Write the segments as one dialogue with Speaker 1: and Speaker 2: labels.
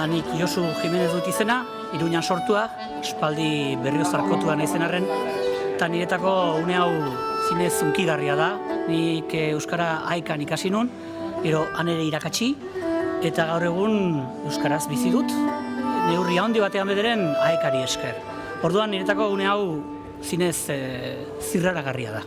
Speaker 1: nik Josu Jimenez dut izena, Iruñan sortua, espaldi Berriozarkotua naizen arren, eta niretako une hau zinez hunkigarria da. Nik Euskara haikan ikasi nun, gero han ere irakatsi, eta gaur egun Euskaraz bizi dut, neurri handi batean bederen haikari esker. Orduan niretako une hau zinez zirraragarria da.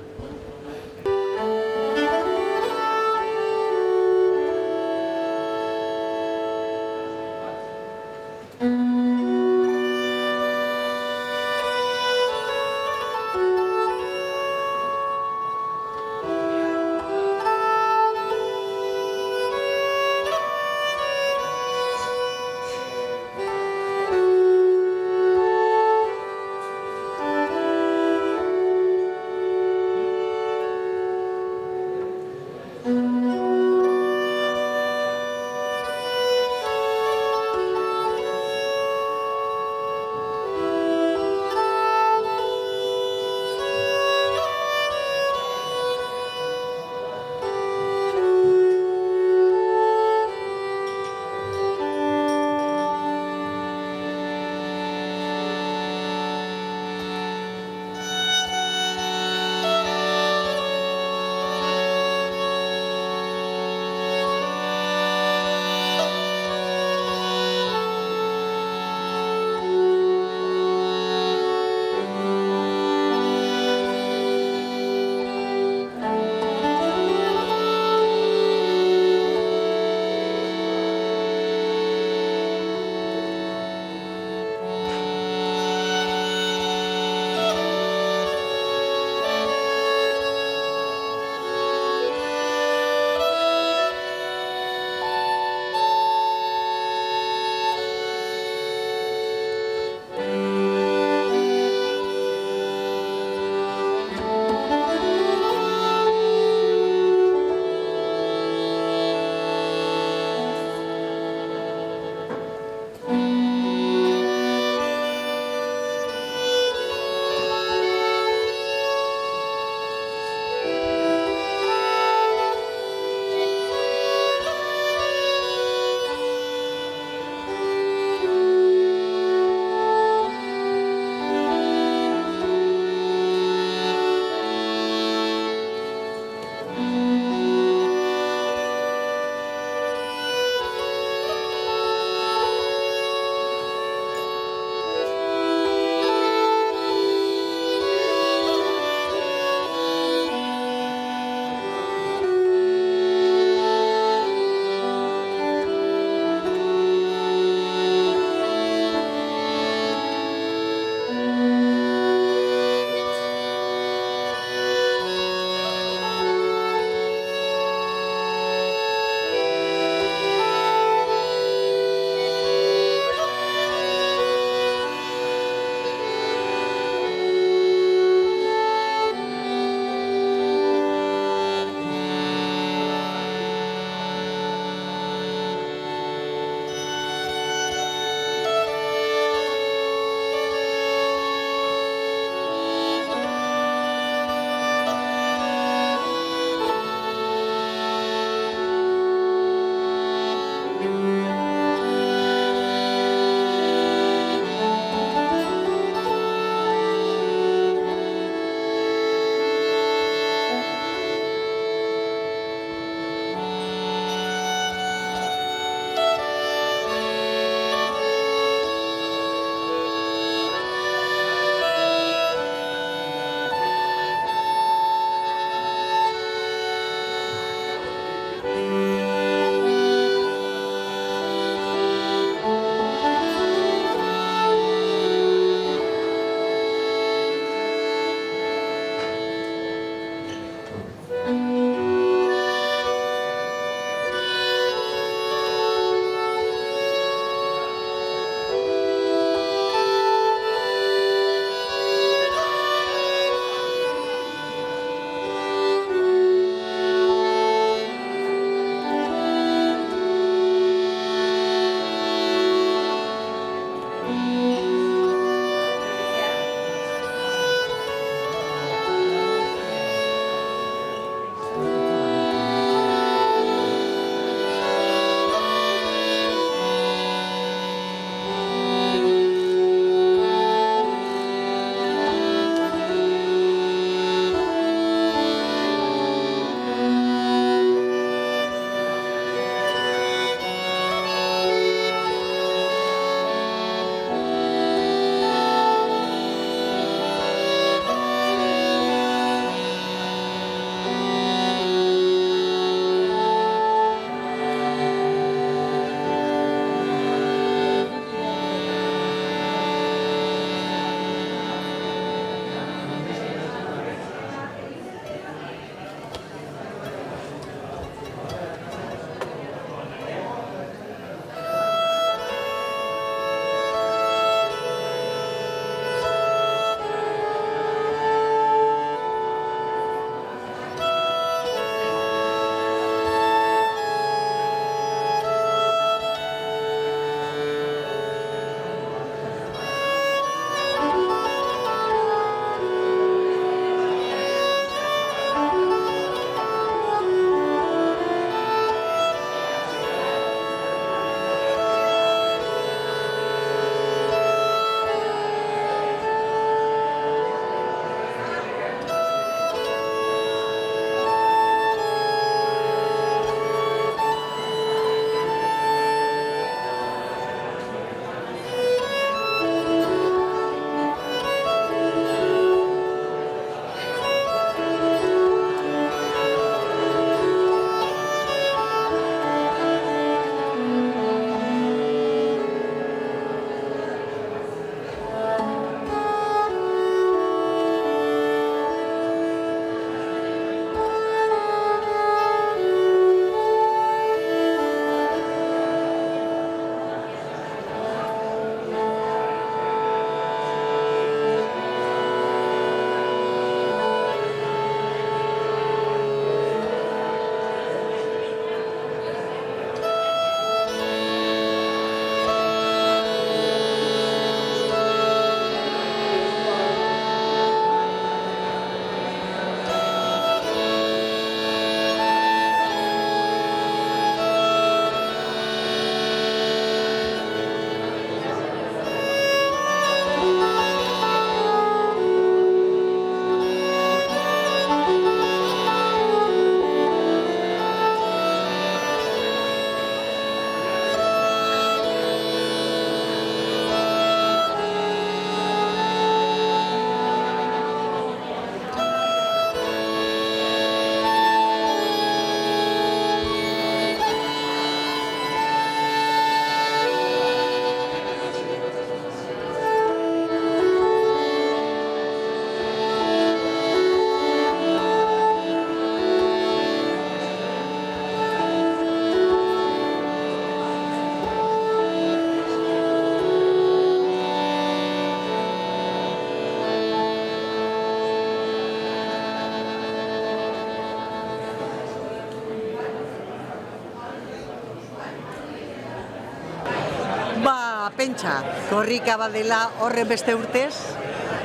Speaker 2: pentsa, korrika badela horren beste urtez,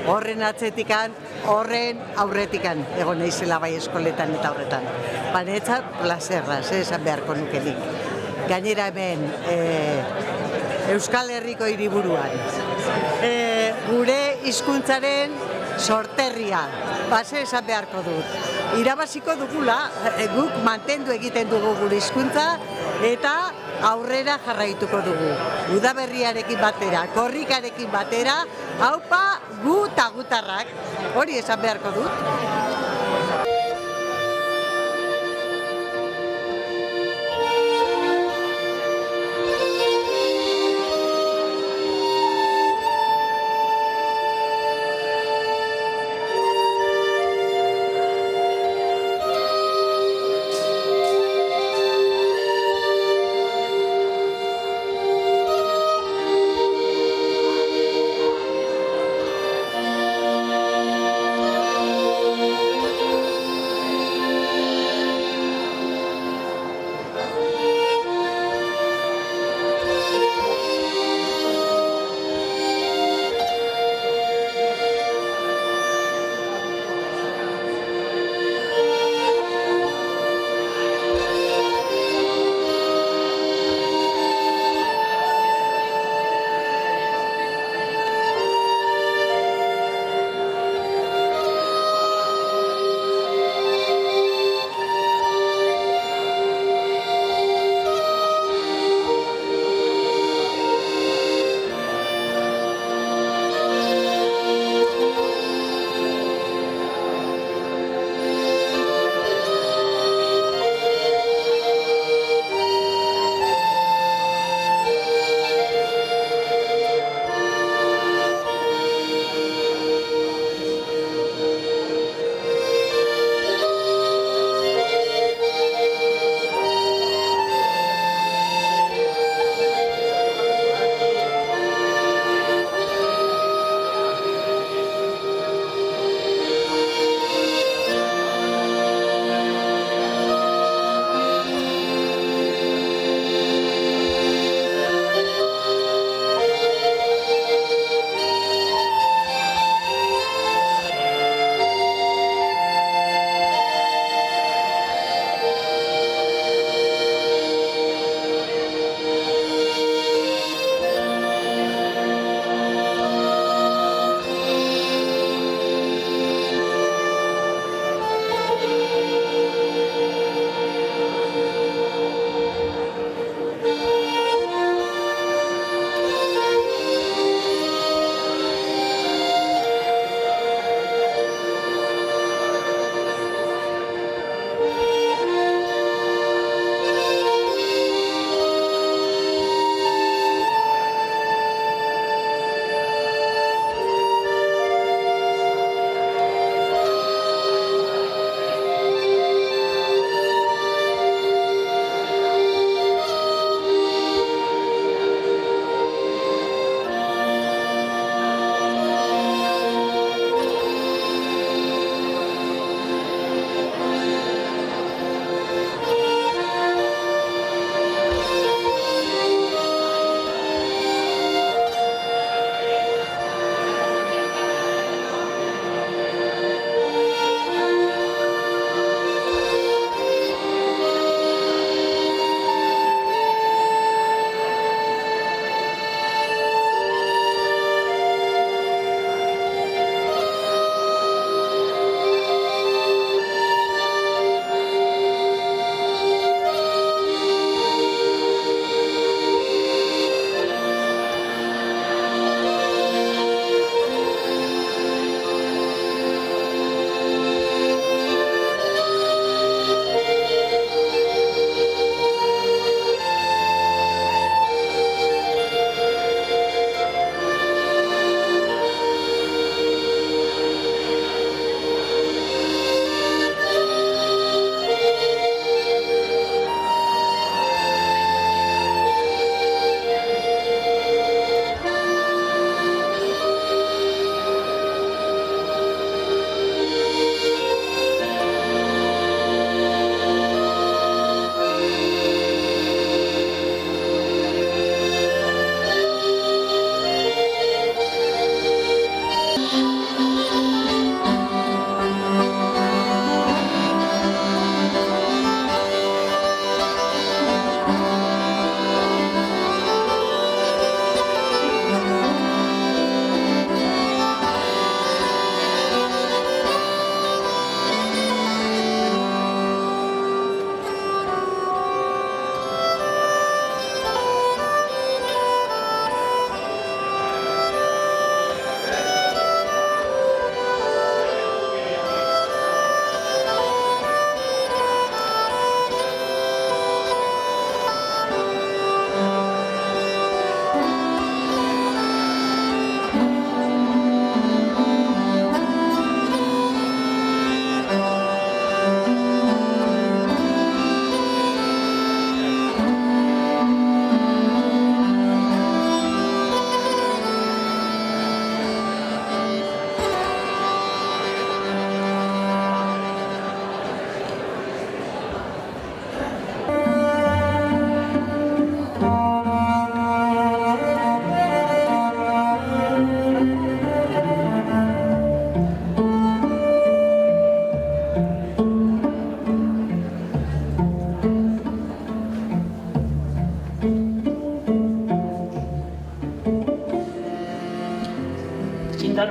Speaker 2: horren atzetikan, horren aurretikan, egon naizela bai eskoletan eta horretan. Banetzat, plazerraz, esan beharko nukenik. Gainera hemen, Euskal Herriko hiriburuan. Gure hizkuntzaren sorterria, base esan beharko dut. Irabaziko dugula, guk mantendu egiten dugu gure hizkuntza eta aurrera jarraituko dugu. Udaberriarekin batera, korrikarekin batera, haupa gu eta gutarrak, hori esan beharko dut.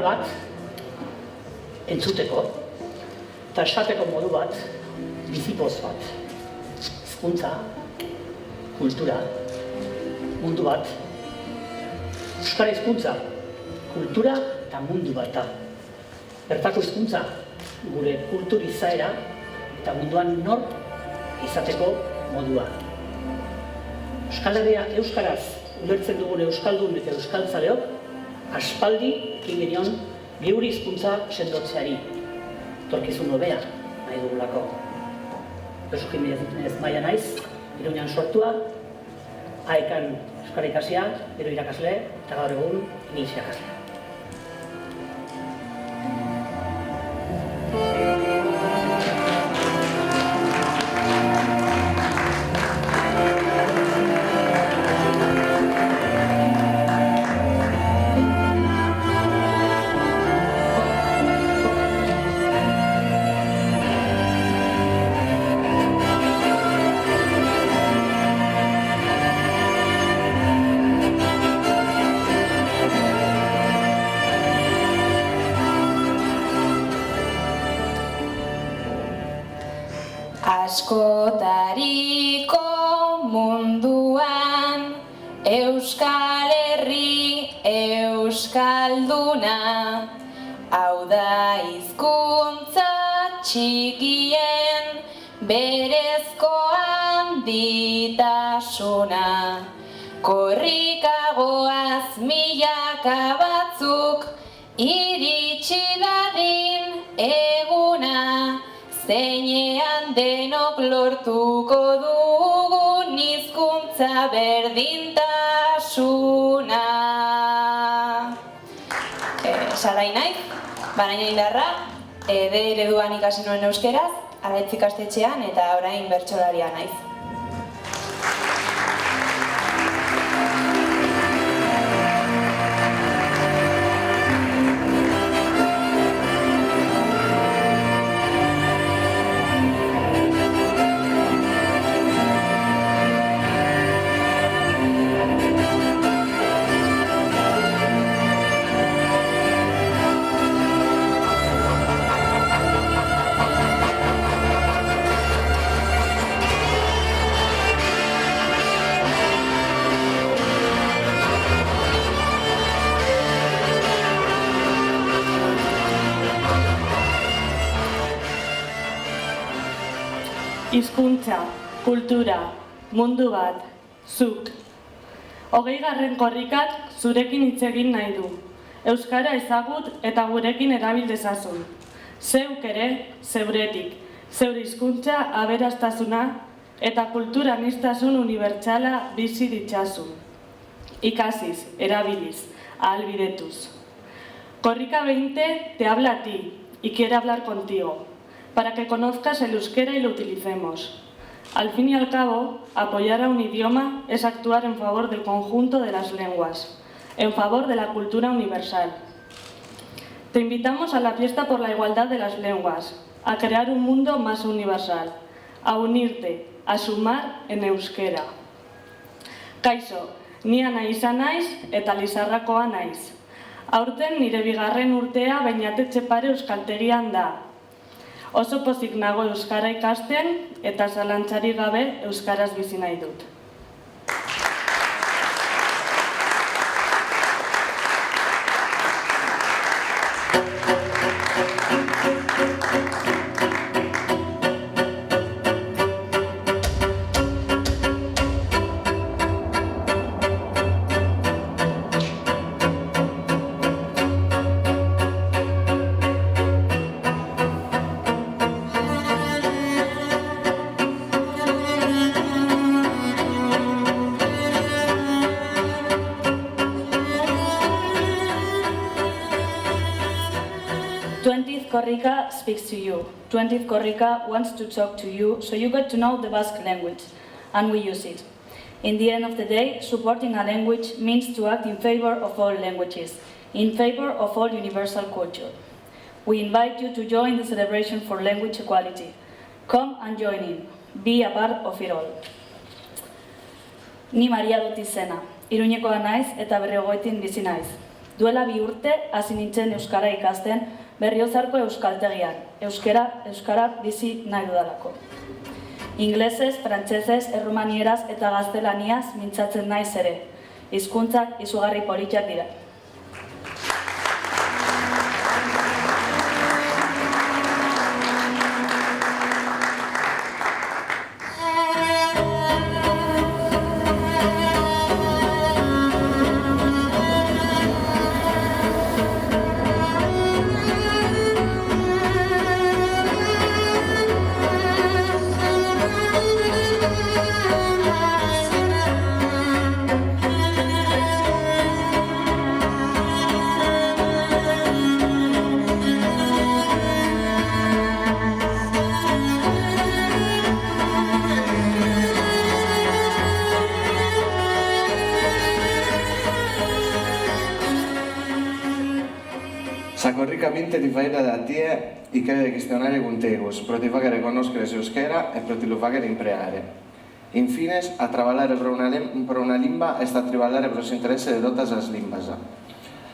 Speaker 1: bat entzuteko eta esateko modu bat, bizipoz bat, hizkuntza, kultura, mundu bat. Euskara hizkuntza, kultura eta mundu bat da. Bertako hizkuntza, gure kultur izaera eta munduan nor izateko modua. Euskal Herria euskaraz ulertzen dugun euskaldun eta euskaltzaleok aspaldi ekin genion geure hizkuntza sendotzeari. Etorkizun hobea nahi dugulako. Josu Jimenez Maia naiz, Iruñan sortua, AEKan euskara ikasia, gero irakasle eta gaur egun ingeles irakaslea.
Speaker 3: Askotariko munduan Euskal Herri euskalduna, hau da hizkuntza txikien berezko handitasuna. Korrikagoaz milaka batzuk iritsi dadin eguna, zeinean denok lortuko dugun hizkuntza berdintasuna. Sarai naiz, Baraina Indarra, ereduan ikasi nuen euskeraz, Araitz ikastetxean eta orain bertsolaria naiz.
Speaker 4: Hizkuntza, kultura, mundu bat, zuk. 20. korrikak zurekin hitz egin nahi du. Euskara ezagut eta gurekin erabil dezazun. Zeuk ere, zeuretik, zeure hizkuntza aberastasuna eta kultura aniztasun unibertsala bizi ditzazu. Ikasiz, erabiliz, ahalbidetuz. Korrika 20 te habla a ti y quiere hablar contigo, para que conozcas el euskera y lo utilicemos. Al fin y al cabo, apoyar a un idioma es actuar en favor del conjunto de las lenguas, en favor de la cultura universal. Te invitamos a la fiesta por la igualdad de las lenguas, a crear un mundo más universal, a unirte, a sumar en euskera. Kaixo, ni Anaiza naiz eta Lizarrakoa naiz. Aurten nire 2. urtea Beñatetxe Pare euskaltegian da. Oso pozik nago euskara ikasten eta zalantzarik gabe euskaraz bizi nahi dut. Korrika speaks to you. 20th Korrika wants to talk to you, so you get to know the Basque language, and we use it. In the end of the day, supporting a language means to act in favor of all languages, in favor of all universal culture. We invite you to join the celebration for language equality. Come and join in. Be a part of it all. Ni Maria dut izena. Iruñekoa naiz eta Berriogaitin bizi naiz. Duela 2 urte hasi nintzen euskara ikasten Berriozarko euskaltegian, euskara bizi nahi dudalako. Inglesez, frantsesez, errumanieraz eta gaztelaniaz mintzatzen naiz ere. Hizkuntzak izugarri politak dira.
Speaker 5: Sacorricamente ti fai da tie i che questionare con tegus, pro ti fare conoscere euskera e pro ti lo fare impreare. Infine, a traballare per una limba e sta a traballare per los intereses de todas as limbas,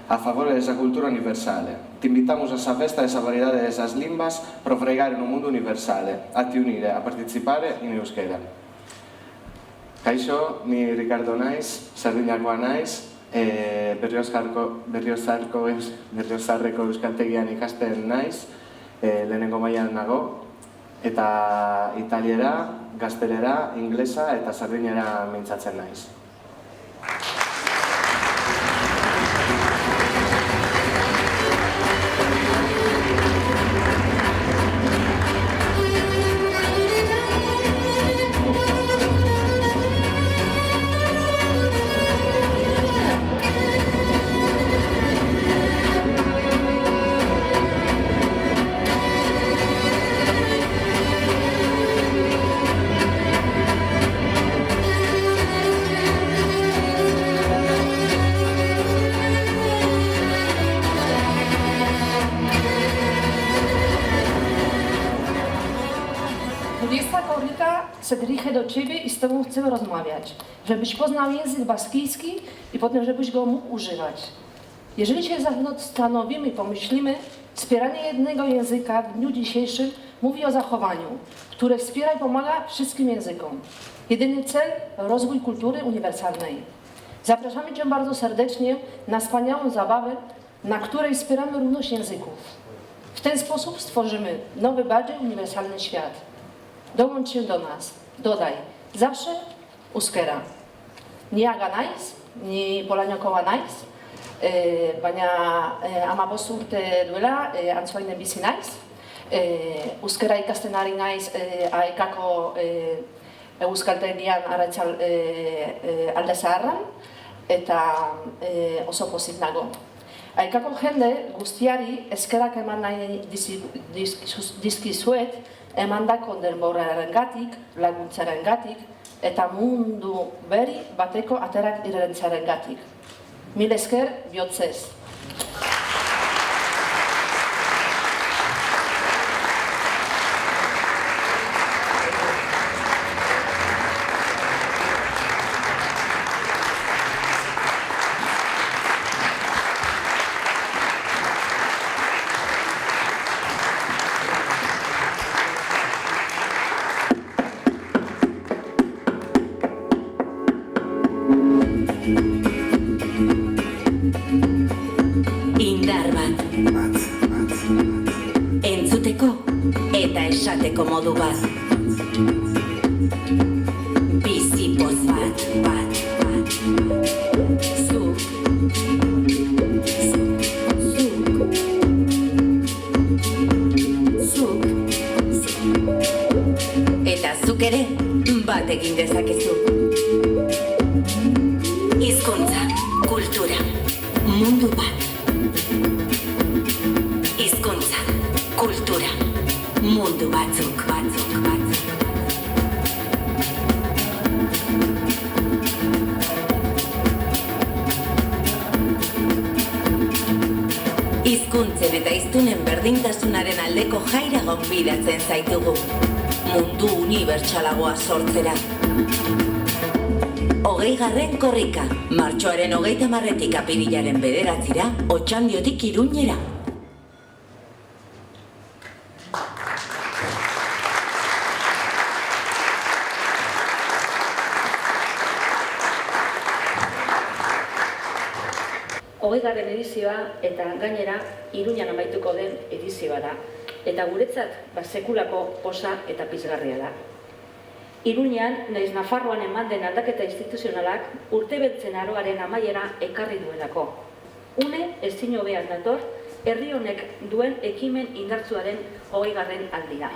Speaker 5: a favore desa cultura universale. Ti invitamos a esa festa de esa variedade de esas limbas pro fregar en un mundo universale, a ti unire, a participare in euskera. Kaixo, ni Ricardo naiz, Sardinakoa naiz, Berriozarreko euskaltegian ikasten naiz, lehenengo mailan nago, eta italiera, gaztelera, inglesa eta sardinera mintzatzen naiz.
Speaker 6: se dirige do Ciebie i z Tobą chcę rozmawiać, żebyś poznał język baskijski i potem, żebyś go mógł używać. Jeżeli się zastanowimy i pomyślimy, wspieranie jednego języka w dniu dzisiejszym mówi o zachowaniu, które wspiera i pomaga wszystkim językom. Jedyny cel – rozwój kultury uniwersalnej. Zapraszamy Cię bardzo serdecznie na wspaniałą zabawę, na której wspieramy równość języków. W ten sposób stworzymy nowy, bardziej uniwersalny świat. Dołącz się do nas. Dodaj. Zawsze euskera. Niaga naiz, ni Polaniokoa naiz, baina amabost urte duela antzuainen bizi naiz. Euskera ikasten ari naiz AEKako euskaltegian Alde Zaharran, eta oso pozik nago. AEKako jende guztiari eskerak eman nahi dizkizuet, emandako denborarengatik, laguntzarengatik, eta mundu berri bateko aterak irentzarengatik. Mil esker bihotzez.
Speaker 7: Modu bat, bizipoz bat, zuk, eta zuk ere bat egin dezakezu. Hizkuntza, kultura, mundu bat. Hizkuntza, kultura, mundu batzuk. Hizkuntzen eta hiztunen berdintasunaren aldeko jaira gonbidatzen zaitugu, mundu unibertsalagoa sortzera. 20. korrika, martxoaren 30 apirilaren 9 Otxandiotik Iruñera.
Speaker 8: Hogeigarren edizioa eta gainera Iruñan amaituko den edizioa da. Eta guretzat sekulako posa eta pizgarria da. Iruñan, naiz Nafarroan eman den aldaketa instituzionalak urtebetzen aroaren amaiera ekarri duelako. Une ezin hobean dator, herri honek duen ekimen indartsuaren 20. aldira.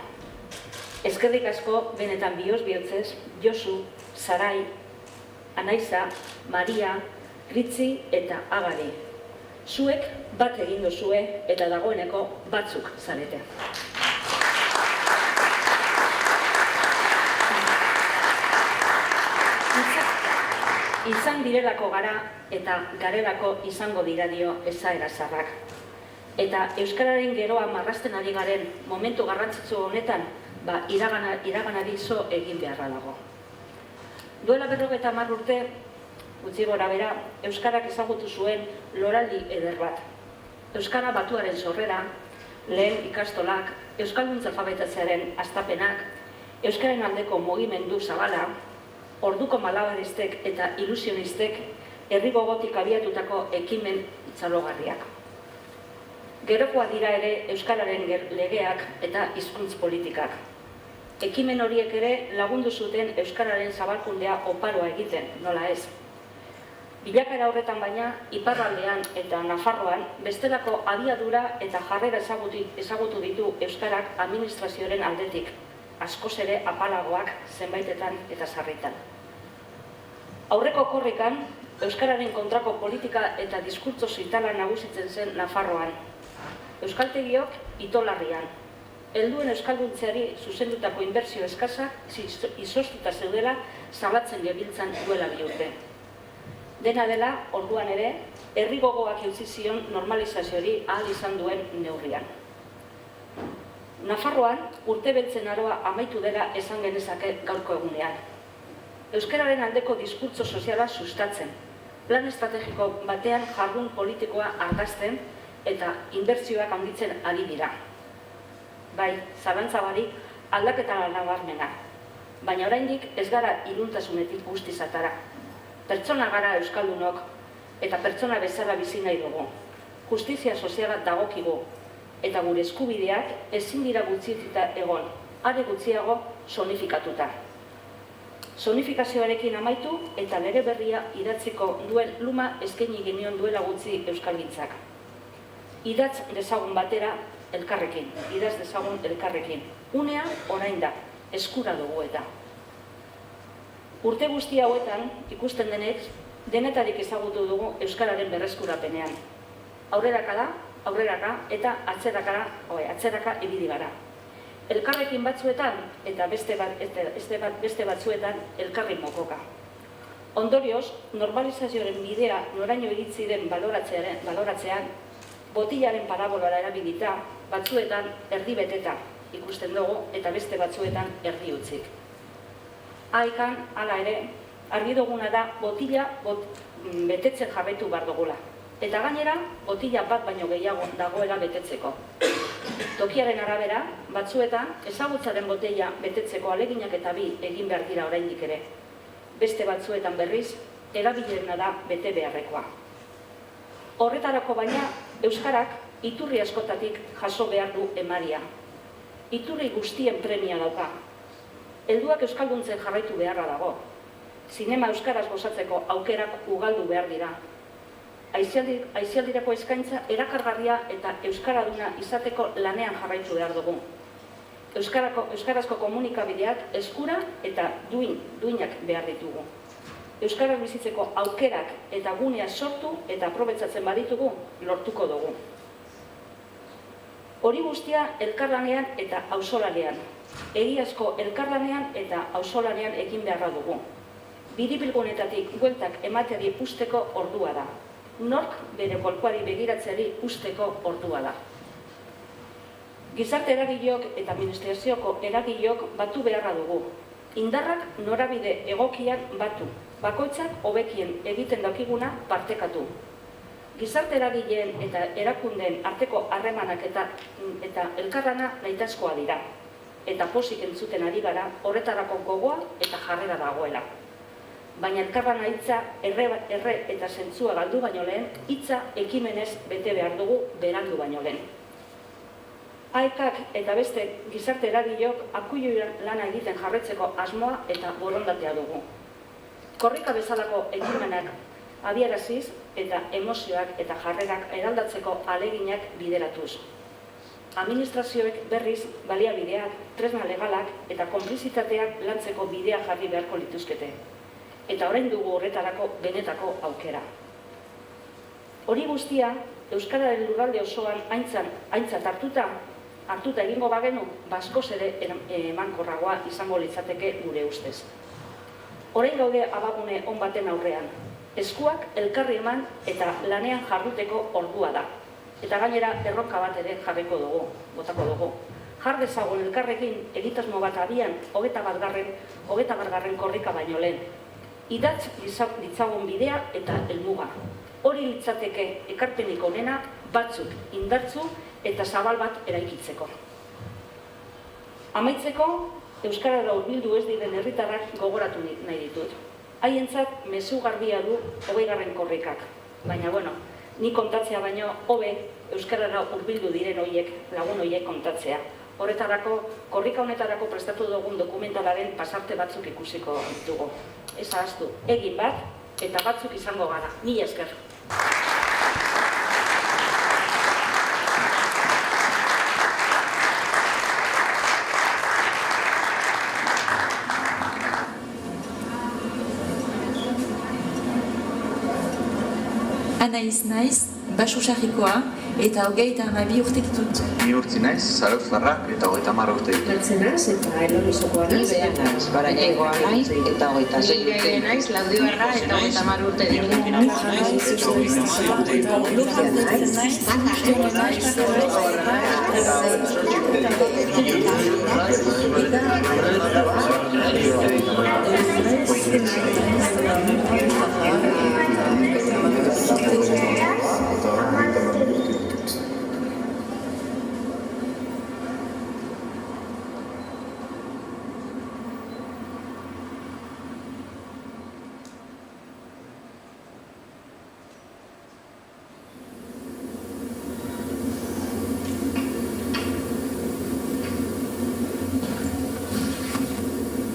Speaker 8: Eskerrik asko benetan bihotz-bihotzez, Josu, Sarai, Anaiza, Maria, Ritzi eta Agari. Zuek bat egin duzue eta dagoeneko batzuk zarete. Izan direlako gara eta garelako izango dira dio esaera zaharrak. Eta euskararen geroa marrazten ari garen momentu garrantzitsu honetan, iraganari zo egin beharra dago. Duela 50 urte, gutxi gora bera, euskarak ezagutu zuen loraldi eder bat. Euskara batuaren sorrera, lehen ikastolak, euskalduntza alfabetatzearen hastapenak, euskaren aldeko mugimendu zabala, orduko malabaristek eta ilusionistek herri gogotik abiatutako ekimen itzalogarriak. Gerokoa dira ere euskararen legeak eta hizkuntz politikak. Ekimen horiek ere lagundu zuten euskararen zabalkundea oparoa egiten, nola ez. Bilakaera horretan baina, iparraldean eta Nafarroan bestelako abiadura eta jarrera ezagutu ditu euskarak administrazioaren aldetik, askoz ere apalagoak zenbaitetan eta sarritan. Aurreko korrikan, euskararen kontrako politika eta diskurtso zitala nagusitzen zen Nafarroan. Euskaltegiok itolarrian. Helduen euskalduntzeari zuzendutako inbertsio eskasak izoztuta zeudela zabatzen gebiltzan duela 2 urte. Dena dela, orduan ere, herri gogoak eutsi zion normalizazioari ahal izan duen neurrian. Nafarroan, urtebeltzen aroa amaitu dela esan genezake gaurko egunean. Euskararen aldeko diskurtso soziala sustatzen, plan estrategiko batean jardun politikoa argazten eta inbertsioak handitzen ari dira. Bai, zalantza barik aldaketa nabarmena, baina oraindik ez gara iluntasunetik guztiz atara. Pertsona gara euskaldunok eta pertsona bezala bizi nahi dugu. Justizia soziala dagokigu eta gure eskubideak ezin dira gutxituta egon, are gutxiago sonifikatuta. Sonifikazioarekin amaitu eta lege berria idatziko duen luma eskaini genion duela gutxi euskalgintzak. Idatz dezagun batera elkarrekin, idaz dezagun elkarrekin. Unea orain da, eskura dugu eta. Urte guzti hauetan, ikusten denetarik ezagutu dugu euskararen berreskurapenean. Aurreraka eta atzeraka ibili gara. Elkarrekin batzuetan eta beste batzuetan elkarri mokoka. Ondorioz, normalizazioaren bidea noraino iritzi den baloratzean, botilaren parabolara erabilita, batzuetan erdi beteta ikusten dugu eta beste batzuetan erdi utzik. Haikan, hala ere, argi duguna da botila betetzen jarraitu behar dugula. Eta gainera, botila bat baino gehiago dagoela betetzeko. Tokiaren arabera, batzuetan, ezagutzaren botila betetzeko aleginak eta bi egin behar dira oraindik ere. Beste batzuetan berriz, erabilena da bete beharrekoa. Horretarako baina, euskarak iturri askotatik jaso behar du emaria. Iturri guztien premia dauka. Helduak euskalduntzen jarraitu beharra dago. Zinema euskaraz gozatzeko aukerak ugaldu behar dira. Aisialdirako eskaintza erakargarria eta euskaraduna izateko lanean jarraitu behar dugu. Euskarazko komunikabideak eskura eta duinak behar ditugu. Euskaraz bizitzeko aukerak eta gunea sortu eta aprobetzatzen baditugu, lortuko dugu. Hori guztia elkarlanean eta auzolanean. Egiazko elkarlanean eta auzolanean egin beharra dugu. Biribilgunetatik bueltak emateari usteko ordua da. Nork bere kolkoari begiratzeari usteko ordua da. Gizarte eragileok eta administrazioko eragileok batu beharra dugu. Indarrak norabide egokian batu, bakoitzak hobekien egiten daukiguna partekatu. Gizarte eragileen eta erakundeen arteko harremanak eta elkarlana nahitaezkoa dira. Eta pozik entzuten ari gara horretarako gogoa eta jarrera dagoela. Baina elkarlana hitza erre eta zentzua galdu baino lehen, hitza ekimenez bete behar dugu berandu baino lehen. AEKak eta beste gizarte eragileok akuilu lana egiten jarretzeko asmoa eta borondatea dugu. Korrika bezalako ekimenak abiaraziz eta emozioak eta jarrerak eraldatzeko aleginak bideratuz. Administrazioek berriz baliabideak, tresna legalak eta konplizitateak lantzeko bidea jarri beharko lituzkete. Eta orain dugu horretarako benetako aukera. Hori guztia, Euskararen lurralde osoan aintzat hartuta egingo bagenu, askoz ere emankorragoa izango litzateke gure ustez. Orain gaude abagune on baten aurrean. Eskuak elkarri eman eta lanean jarduteko ordua da. Eta gainera erronka bat ere botako dugu. Jar dezagun elkarrekin egitasmo bat abian 21. korrika baino lehen. Idatz ditzagun bidea eta helmuga. Hori litzateke ekarpenik onena batzuk indartzu eta zabal bat eraikitzeko. Amaitzeko, Euskarara hurbildu ez diren herritarrak gogoratu nahi ditut. Haientzat mezu garbia du 20. korrikak. Baina, ni kontatzea baino hobe Euskarara hurbildu diren lagun horiek kontatzea. Horretarako, korrika honetarako prestatu dugun dokumentalaren pasarte batzuk ikusiko dugu. Ez ahaztu, egin bat eta batzuk izango gara. Mila esker.
Speaker 9: Anaiz naiz, basusarrikoa eta 22 urte ditut.
Speaker 10: Ni Urtzi naiz, Zarauztarra eta 30 urte ditut.
Speaker 11: Bertzenaz eta Elorizokoa naiz.
Speaker 12: Ni Bea naiz, Barañaingoa naiz eta 26 urte ditut.
Speaker 11: Ni naiz, Laudibarra eta 30 urte ditut.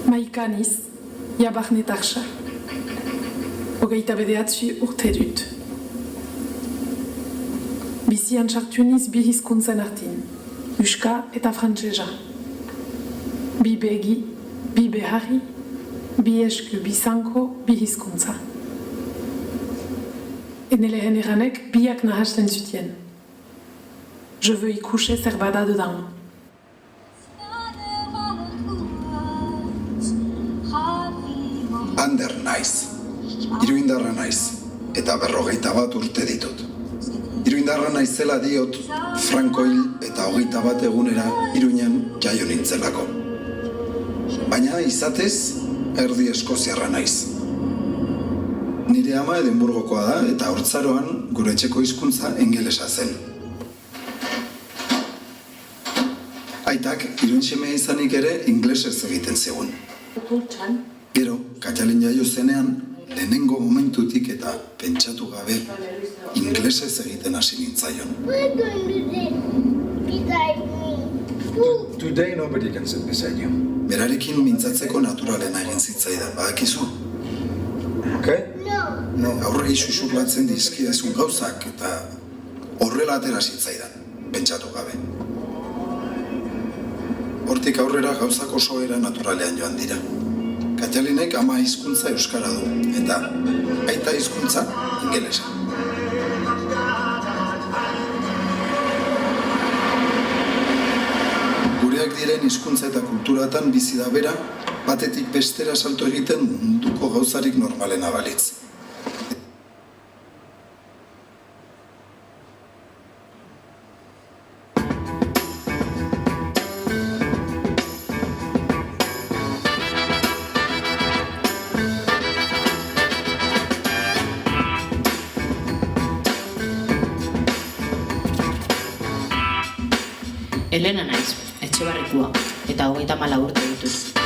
Speaker 13: Maikaniz, Jabarnetarsa. 29 urte dut. Bizian sartu niz bi hizkuntzen artin, euska eta frantsesa. Bi begi, bi beharri, bi esku, bi zanko, bi hizkuntza. Enelehen eranek biak nahasten zutien. Je veux y coucher zer bada dedans.
Speaker 14: Ander naiz, iruindarra naiz, eta 51 urte ditut. Iruindarra naizela diot, Franko hil eta 21 egunera Iruinen jaio nintzelako. Baina izatez, erdi eskoziarra naiz. Nire ama Edinburgokoa da eta haurtzaroan gure etxeko hizkuntza ingelesa zen. Aitak, Iruin-semea izanik ere inglesez egiten zegoen. Gero, Katalin jaio zenean, lehenengo momentutik eta pentsatu gabe, inglesez egiten hasi nintzaion.
Speaker 15: Today nobody can sit beside you.
Speaker 14: Berarekin mintzatzeko naturalena egin zitzaidan, badakizu?
Speaker 15: Okay?
Speaker 14: No. Aurrei xuxurlatzen dizkiezun gauzak eta horrela atera zitzaidan, pentsatu gabe. Hortik aurrera gauzak oso era naturalean joan dira. Katalinek ama hizkuntza euskara du, eta aita hizkuntza ingelesa. Gureak diren hizkuntza eta kulturatan bizi da bera, batetik bestera salto egiten munduko gauzarik normalena balitz.
Speaker 11: Elena naiz, Etxebarrikua, eta 34 urte ditut.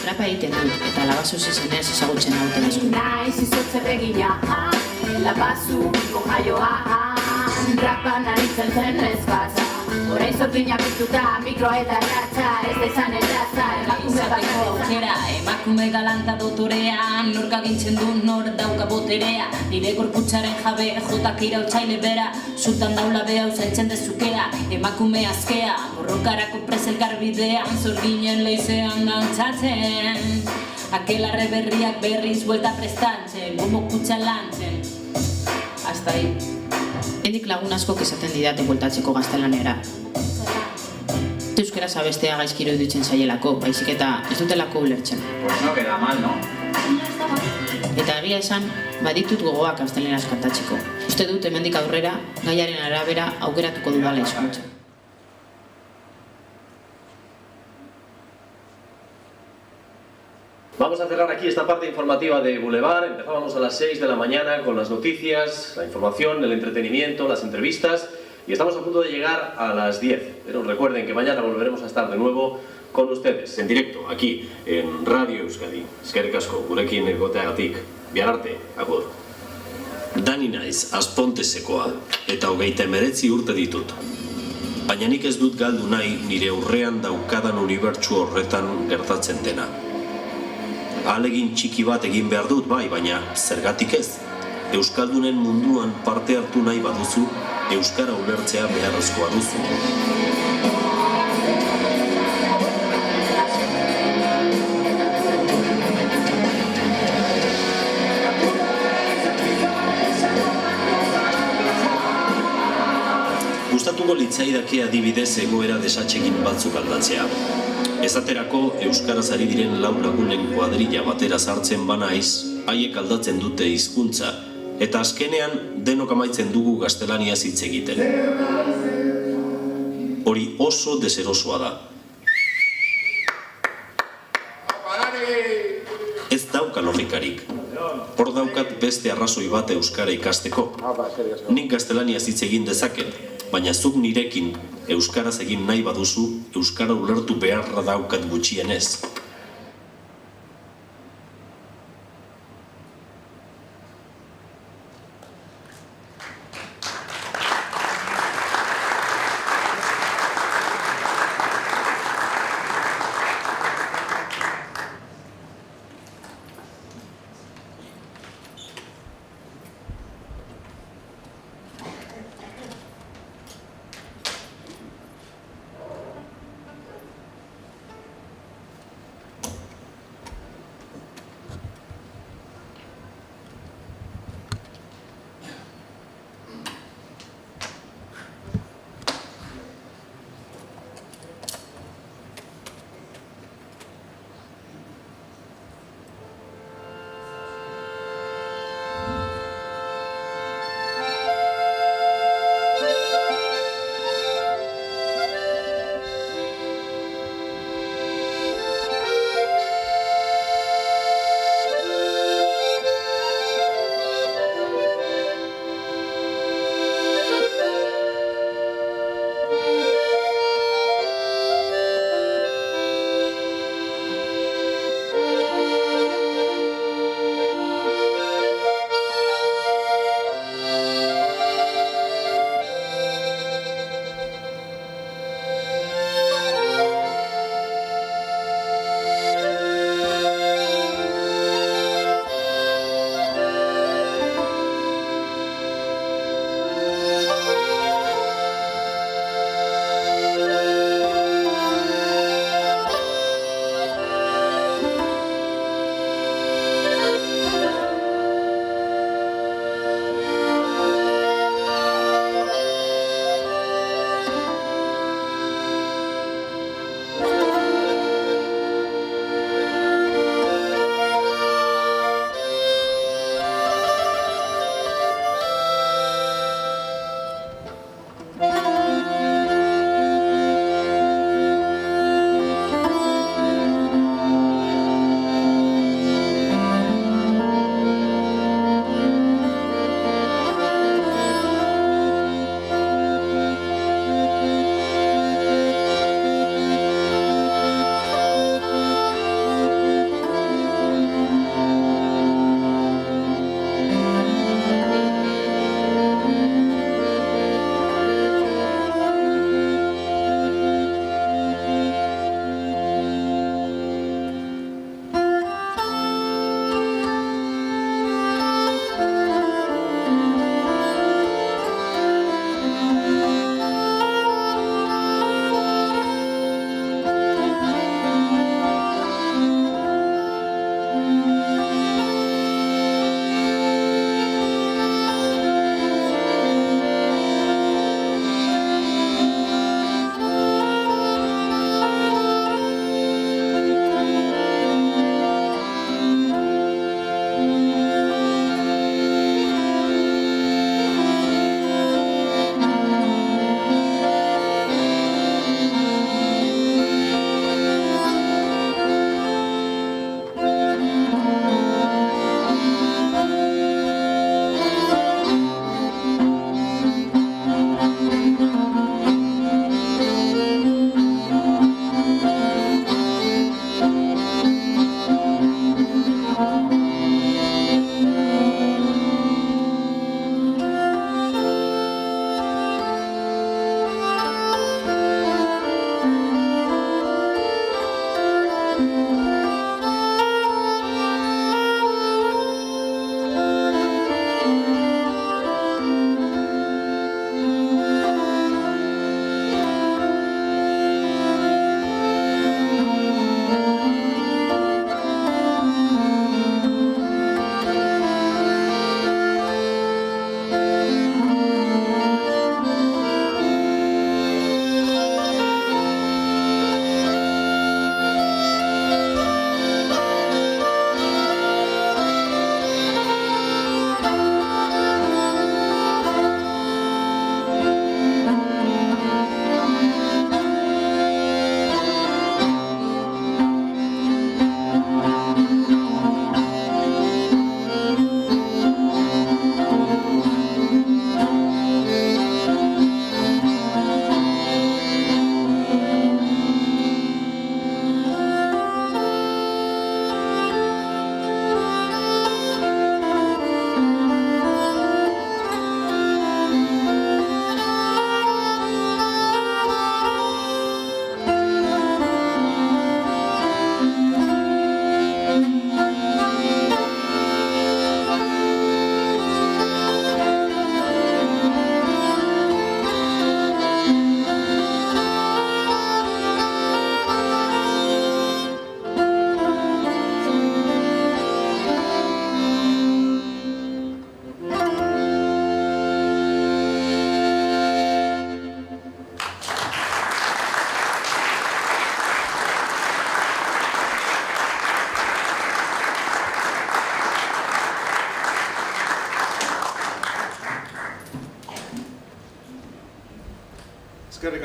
Speaker 11: Rapa egiten dut, eta labazu zizenez ezagutzen hauten asko.
Speaker 16: Naiz izotze begina, labazu biko jaioa, rapan aritzen zen ezpatza. Horain zortinak piztuta, mikro eta ratza, ez da izan erratza, emakume bakera.
Speaker 17: Emakume galanta dotorea, nork agintzen du nor dauka boterea. Nire gorputzaren jabe, jotak irautzaile bera, zutan daula beha uzaintzen dezukea. Emakume azkea, borrokarako prezelkar bidean, zorginen leizean dantzatzen. Akelarre berriak berriz buelta prestantzen, gomo kutsa lantzen. Hasta ahí.
Speaker 11: Hendik lagun askok esaten didate bueltatzeko gaztelanera. Euskaraz abestea gaizkiro iruditzen zaielako, baizik eta ez dutelako ulertzen.
Speaker 10: Pues no queda mal, no?
Speaker 11: Eta egia esan, baditut gogoak gazteleraz kantatzeko. Uste dut hemendik aurrera, gaiaren arabera aukeratuko dudala hizkuntza.
Speaker 18: Vamos a cerrar aquí esta parte informativa de Boulevard. Empezábamos a las 6 de la mañana con las noticias, la información, el entretenimiento, las entrevistas y estamos a punto de llegar a las 10. Pero recuerden que mañana volveremos a estar de nuevo con ustedes, en directo, aquí, en Radio Euskadi. Eskerrik asko, gurekin egoteagatik. Bihar arte, agur.
Speaker 19: Dani naiz, Azpontesekoa, eta 39 urte ditut. Baina nik ez dut galdu nahi nire aurrean daukadan unibertsu horretan gertatzen dena. Ahalegin txiki bat egin behar dut bai, baina zergatik ez? Euskaldunen munduan parte hartu nahi baduzu, euskara ulertzea beharrezkoa duzu. Gustatuko litzaidake adibidez egoera desatsegin batzuk aldatzea. Esaterako euskaraz ari diren lau lagunen kuadrilla batera sartzen banaiz, haiek aldatzen dute hizkuntza, eta azkenean denok amaitzen dugu gaztelaniaz hitz egiten. Hori oso deserosoa da. Ez dauka logikarik. Hor daukat beste arrazoi bat euskara ikasteko. Nik gaztelaniaz hitz egin dezaket, baina zuk nirekin euskaraz egin nahi baduzu, euskara ulertu beharra daukat gutxienez.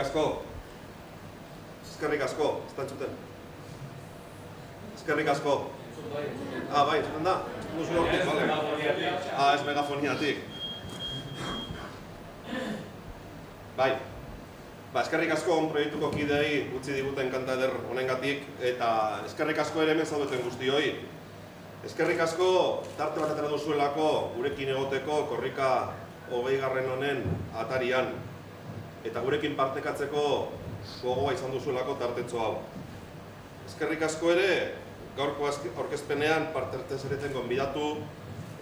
Speaker 20: asko. Eskerrik asko, ez da entzuten. Eskerrik asko. Bai, entzuten da? Musu hortik, bale. Ez megafoniatik. Bai. Eskerrik asko proiektuko kideei utzi diguten kanta eder honengatik, eta eskerrik asko ere hemen zaudeten guztioi. Eskerrik asko tarte bat atera duzuelako gurekin egoteko korrika 20. honen atarian, eta gurekin partekatzeko gogoa izan duzuelako tartetxo hau. Eskerrik asko ere gaurko aurkezpenean parte hartzen zareten gonbidatu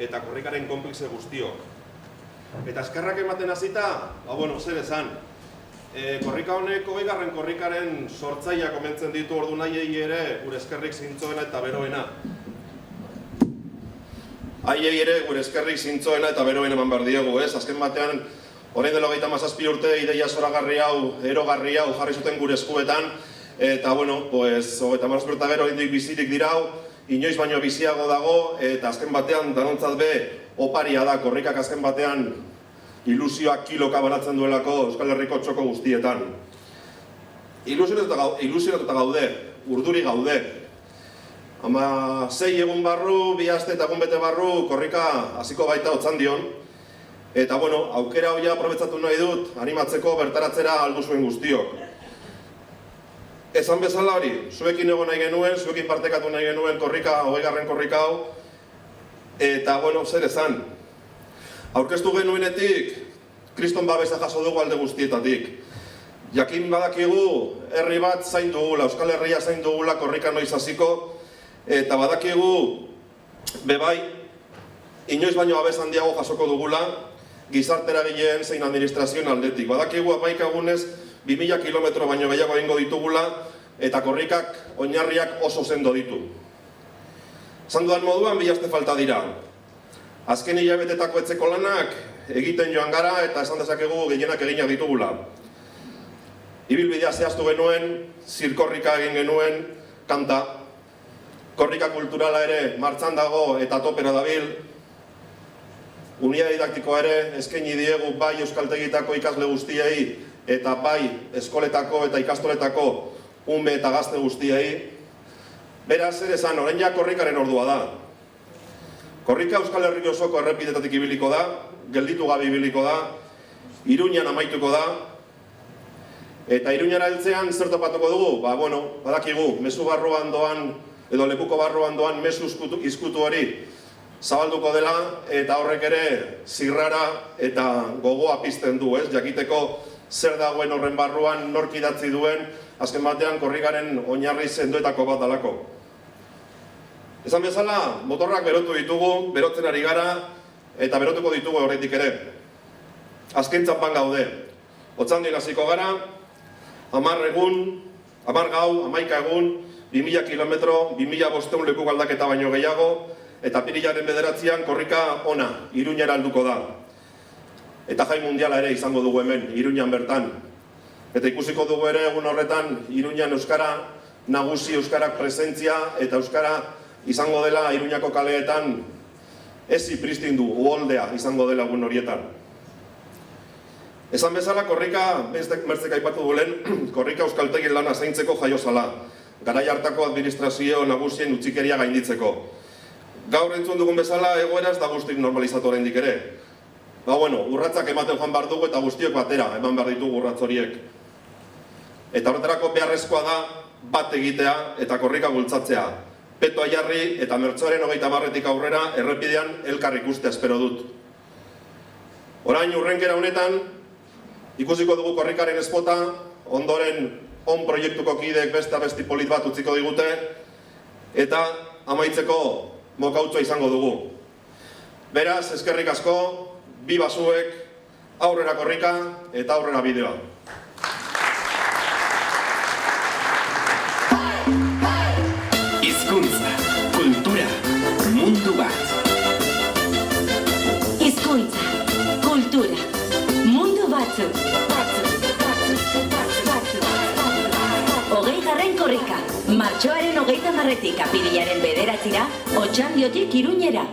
Speaker 20: eta korrikaren konplize guztiok. Eta eskerrak ematen hasita, zer esan, korrika honek 20. korrikaren sortzailea komentzen ditu ordu nahiei ere gure eskerrik zintzoena eta beroena. Haiei ere gure eskerrik zintzoena eta beroen eman behar diegu, ez? Azken batean, orain dela 37 urte ideia zoragarri hau, erogarri hau jarri zuten gure eskuetan, eta, 37 urte gero indik bizirik dirau, inoiz baino biziago dago, eta azken batean, danontzat be, oparia da, korrikak azken batean ilusioak kiloka banatzen duelako Euskal Herriko txoko guztietan. Ilusionatuta gaude, urduri gaude. 6 egun barru, 2 aste eta egun bete barru, korrika hasiko baita Otxandion. Eta, aukera hoia aprobetxatu nahi dut, animatzeko bertaratzera aldu zuen guztiok. Esan bezala hori, zuekin egon nahi genuen, zuekin partekatu nahi genuen korrika, 20. korrika hau. Eta, zer esan, aurkeztu genuenetik, kriston babesa jaso dugu alde guztietatik. Jakin badakigu, herri bat zain dugula, Euskal Herria zain dugula korrika noiz hasiko, eta badakigu, bebai, inoiz baino babes handiago jasoko dugula, gizartera gileen zein administrazioen aldetik. Badakigu 11 egunez 2000 kilometro baino gehiago egingo ditugula, eta korrikak oinarriak oso sendo ditu. Zan dudan moduan, 2 aste falta dira. Azken hilabetetako etzeko lanak egiten joan gara eta esan dezakegu gehienak eginak ditugula. Ibilbidea zehaztu genuen, zirkorrika egin genuen, kanta. Korrika kulturala ere martxan dago eta topera dabil. Unia didaktikoa ere eskaini diegu bai euskaltegitako ikasle guztiei eta bai eskoletako eta ikastoletako ume eta gazte guztiei. Beraz, zer esan, orain ja korrikaren ordua da. Korrika Euskal Herri osoko errepidetatik ibiliko da, gelditu gabe ibiliko da, Iruñan amaituko da, eta Iruñara heltzean zer topatuko dugu? Badakigu, mezu barruan doan, edo lekuko barruan doan mezu izkutu hori zabalduko dela, eta horrek ere zirrara eta gogoa pizten du, ez? Jakiteko zer dagoen horren barruan, nork idatzi duen, azken batean korrikaren oinarri sendoetako bat dalako. Esan bezala, motorrak berotu ditugu, berotzen ari gara, eta berotuko ditugu horretik ere. Azken txampan gaude. Otxandion hasiko gara, 10 egun, 10 gau, 11 egun, 2000 kilometro, 2500 leku galdaketa baino gehiago, eta apirilaren 9an korrika ona, Iruñara alduko da. Eta jai mundiala ere izango dugu hemen, Iruñan bertan. Eta ikusiko dugu ere egun horretan, Iruñan euskara nagusi, euskarak presentzia, eta euskara izango dela Iruñako kaleetan ezi pristindu, uholdea izango dela egun horietan. Esan bezala, korrika, mertzek aipatu duelen, korrika euskaltegin lana zaintzeko jaiozala, garai hartako administrazio nagusien utzikeria gainditzeko. Gaur entzun dugun bezala, egoera ez da guztik normalizatu oraindik ere. Urratzak ematen joan behar dugu eta guztiok batera eman behar ditugu urratz horiek. Eta horretarako beharrezkoa da bat egitea eta korrika bultzatzea. Peto jarri eta mertzoaren 30-etik aurrera errepidean elkar ikustea espero dut. Orain hurrenkera honetan, ikusiko dugu korrikaren espota, ondoren on proiektuko kideek beste abesti polit bat utziko digute, eta amaitzeko mokautzua izango dugu. Beraz, eskerrik asko, bi basuek, aurrera korrika eta aurrera bideoa.
Speaker 21: Hizkuntza, kultura, mundu bat.
Speaker 7: Hizkuntza, kultura, mundu batzuk. 20. korrika, martxoaren 30etik apirilaren 9ra, Otxandiotik Iruñera.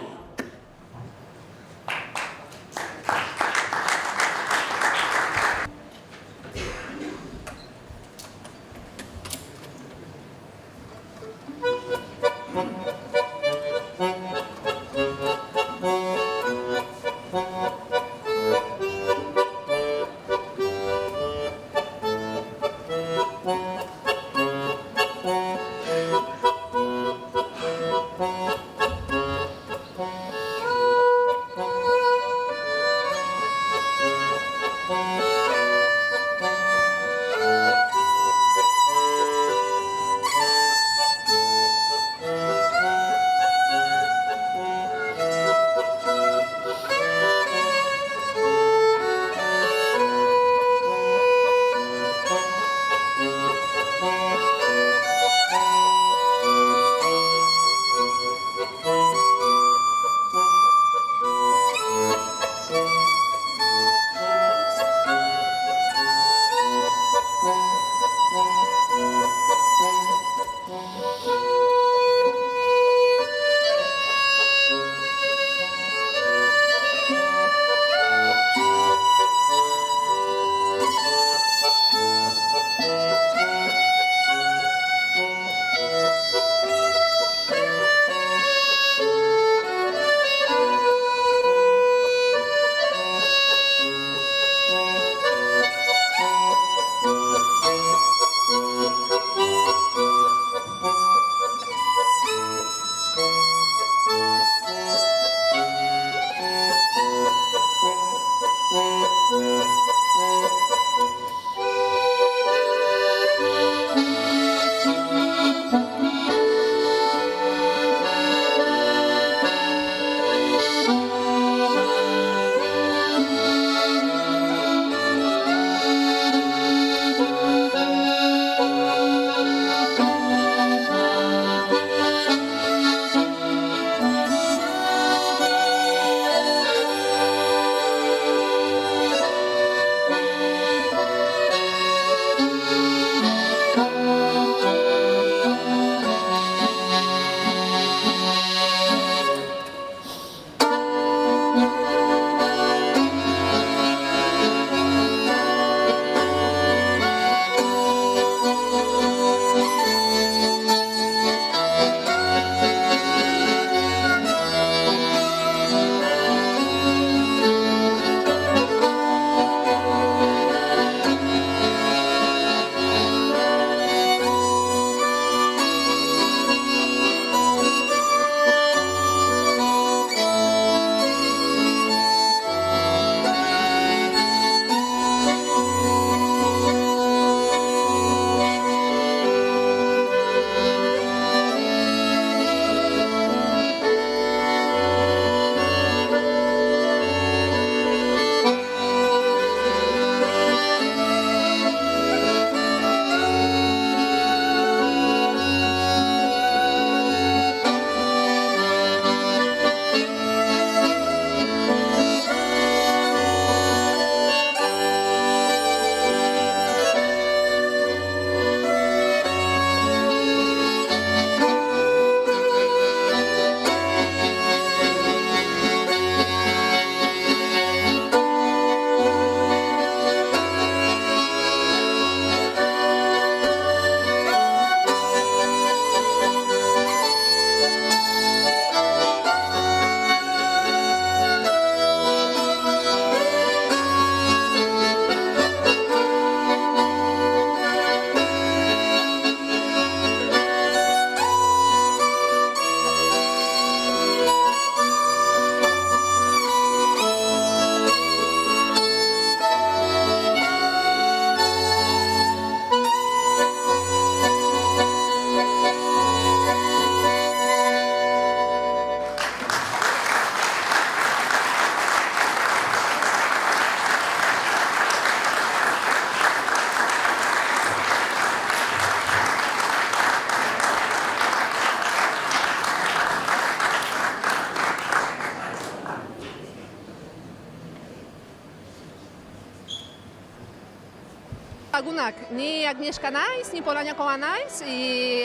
Speaker 6: lagunak. Ni Agnieszka naiz, ni Poloniakoa naiz,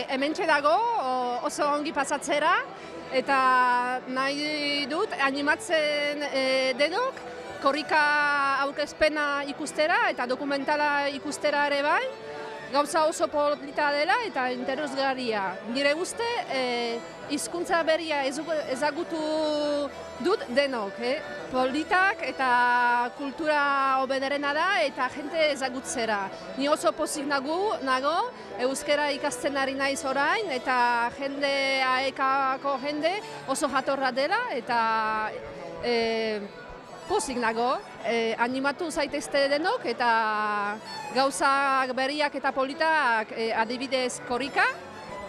Speaker 6: hementxe dago oso ongi pasatzera, eta nahi dut animatzen denok korrika aurkezpena ikustera eta dokumentala ikustera ere bai. Gauza oso polita dela eta interesgarria. Nire uste, hizkuntza berria ezagutu dut denok. Politak eta kultura obederena da eta jente ezagutzera. Ni oso pozik nago, euskara ikasten ari naiz orain eta AEK-ko jende oso jatorra dela eta pozik nago. Animatu zaitezte denok eta gauzak berriak eta politak adibidez korrika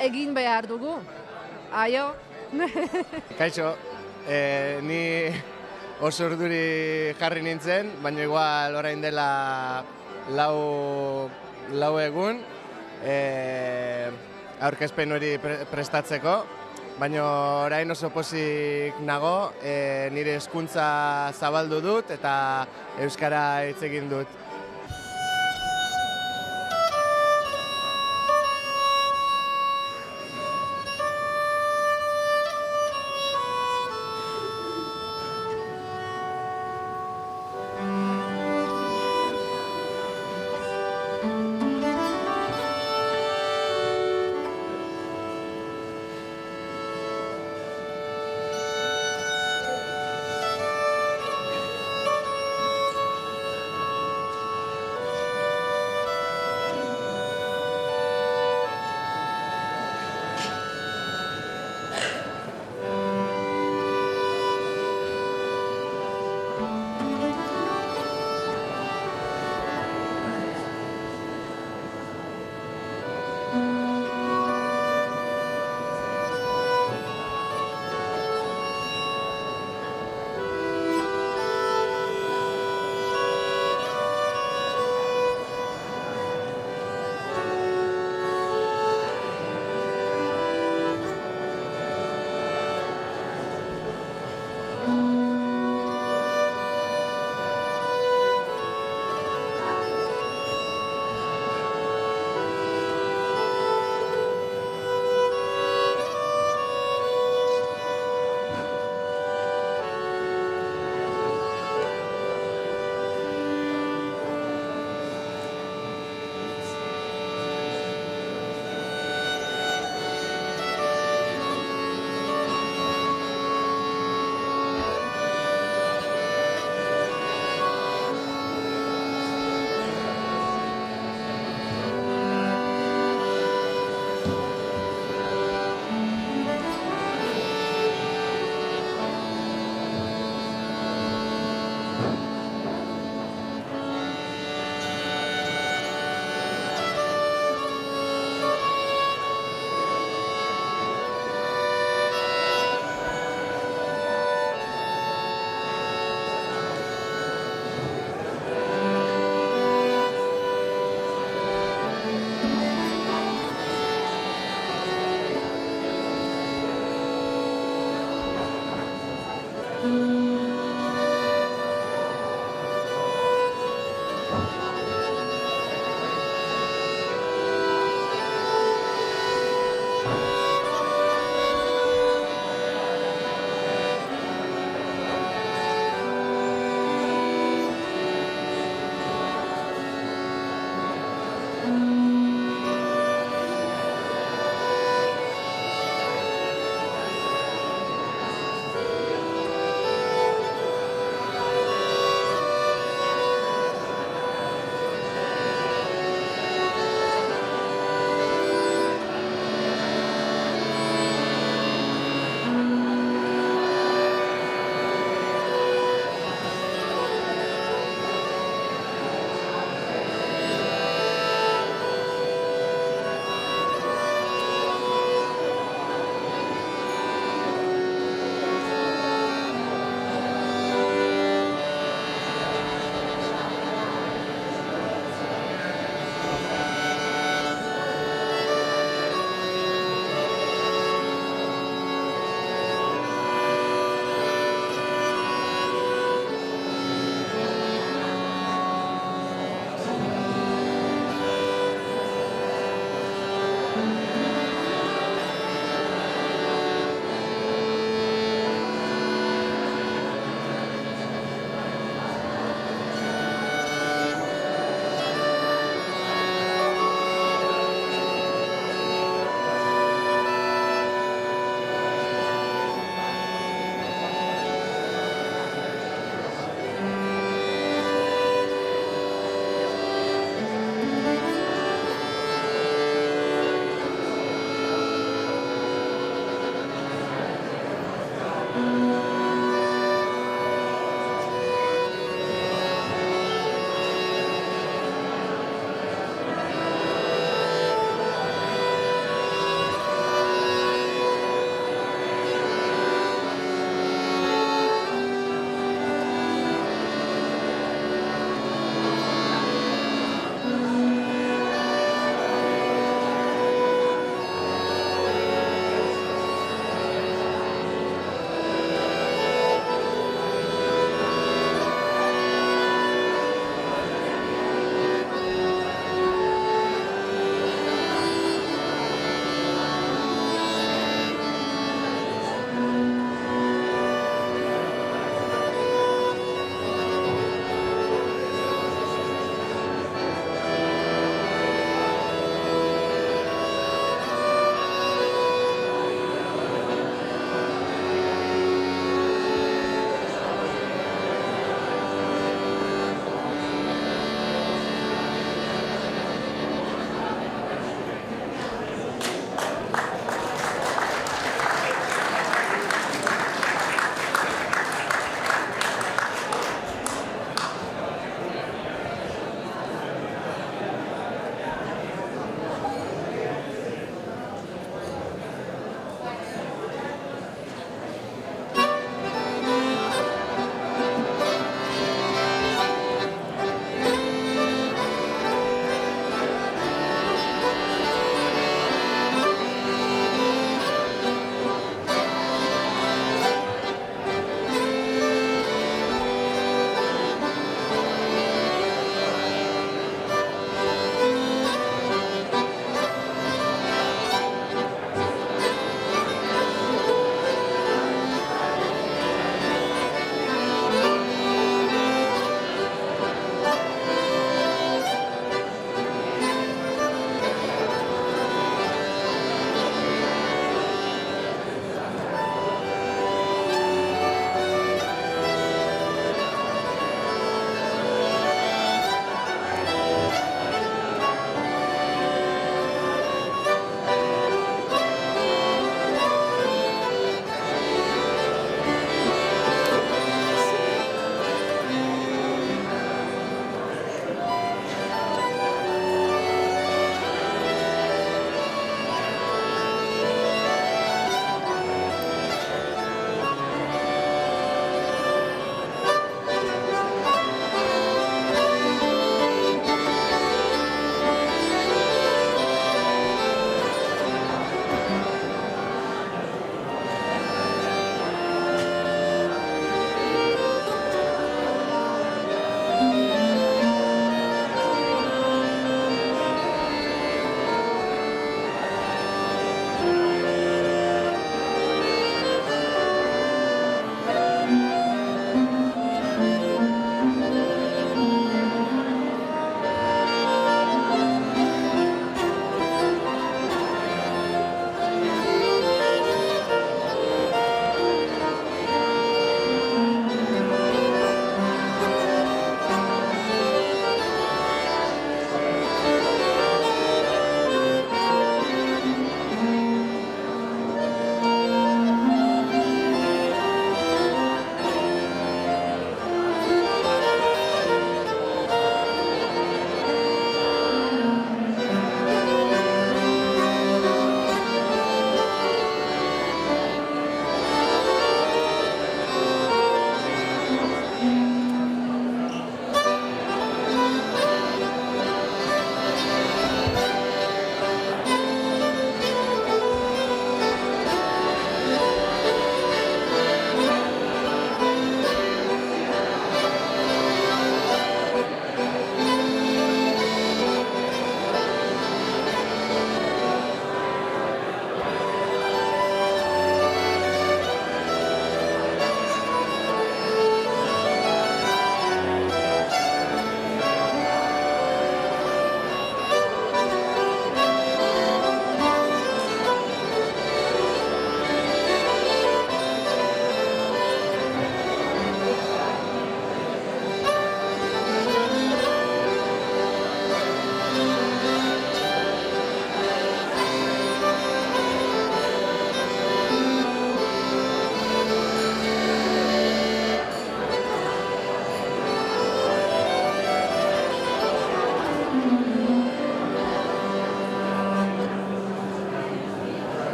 Speaker 6: egin behar dugu. Aio!
Speaker 2: Kaixo, ni oso urduri jarri nintzen, baina igual orain dela lau egun aurkezpen hori prestatzeko, baina orain oso pozik nago, nire hezkuntza zabaldu dut eta euskara hitz egin dut.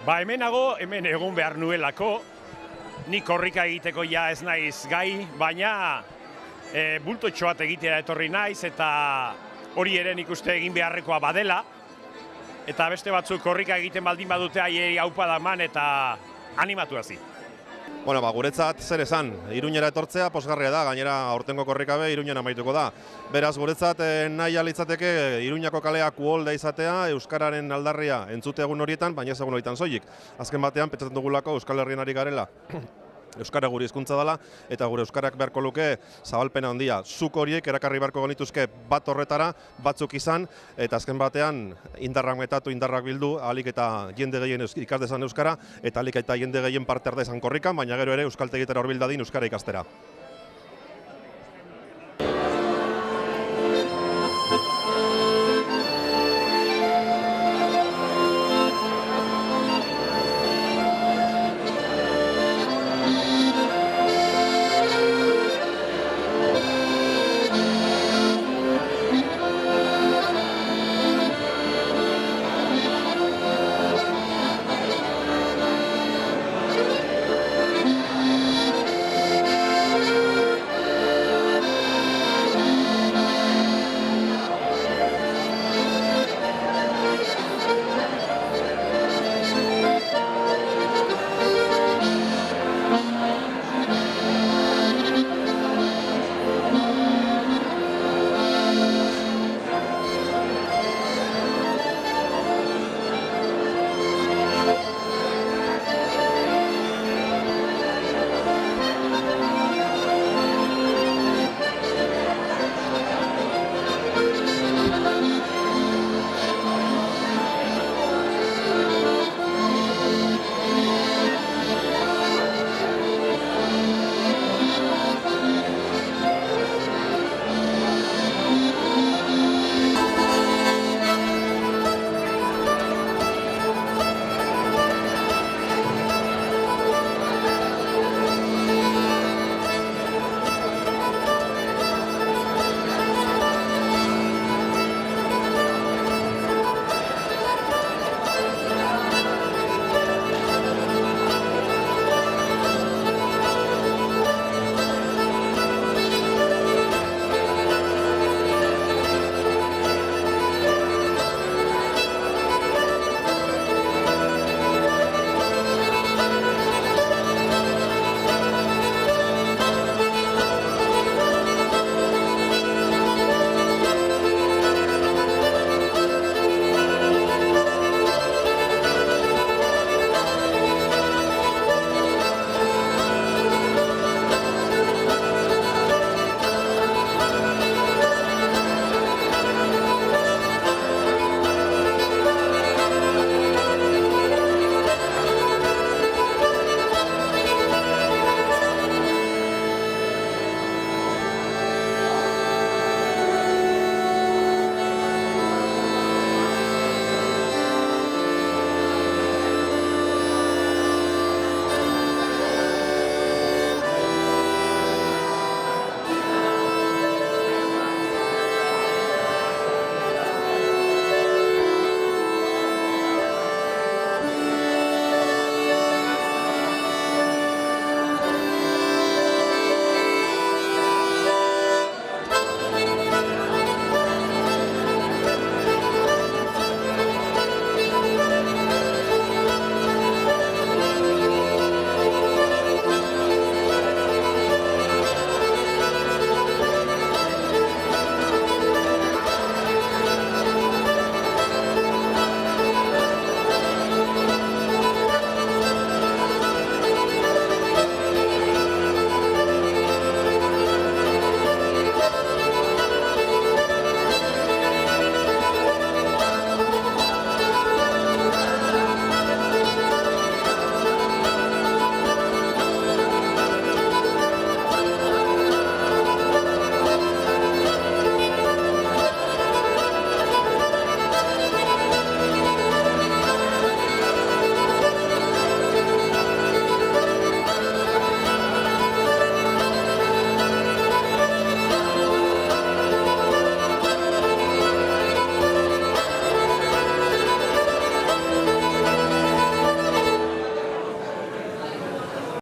Speaker 1: Ba, hemen egon behar nuelako, ni korrika egiteko ja ez naiz gai, baina bultotxo bat egitera etorri naiz, eta hori ere nik uste egin beharrekoa badela, eta beste batzuk korrika egiten baldin badute aieri haupa daman eta animatu hazi.
Speaker 20: Bueno, guretzat zer esan, Iruñera etortzea posgarria da, gainera aurtengo korrikabe Iruñan amaituko da. Beraz, guretzat nahi alitzateke Iruñako kaleak uholda izatea, euskararen aldarria entzute egun horietan, baina ez egun horietan soilik. Azken batean, pentsatzen dugulako Euskal Herrian ari garela. Euskara gure hizkuntza dela, eta gure euskarak beharko luke zabalpena handia. Zuk horiek erakarri beharko genituzke bat horretara, batzuk izan, eta azken batean indarrak metatu, indarrak bildu, ahalik eta jende gehien ikas dezan euskara, eta ahalik eta jende gehien parte har dezan korrikan, baina gero ere euskaltegietara hurbil dadin euskara ikastera.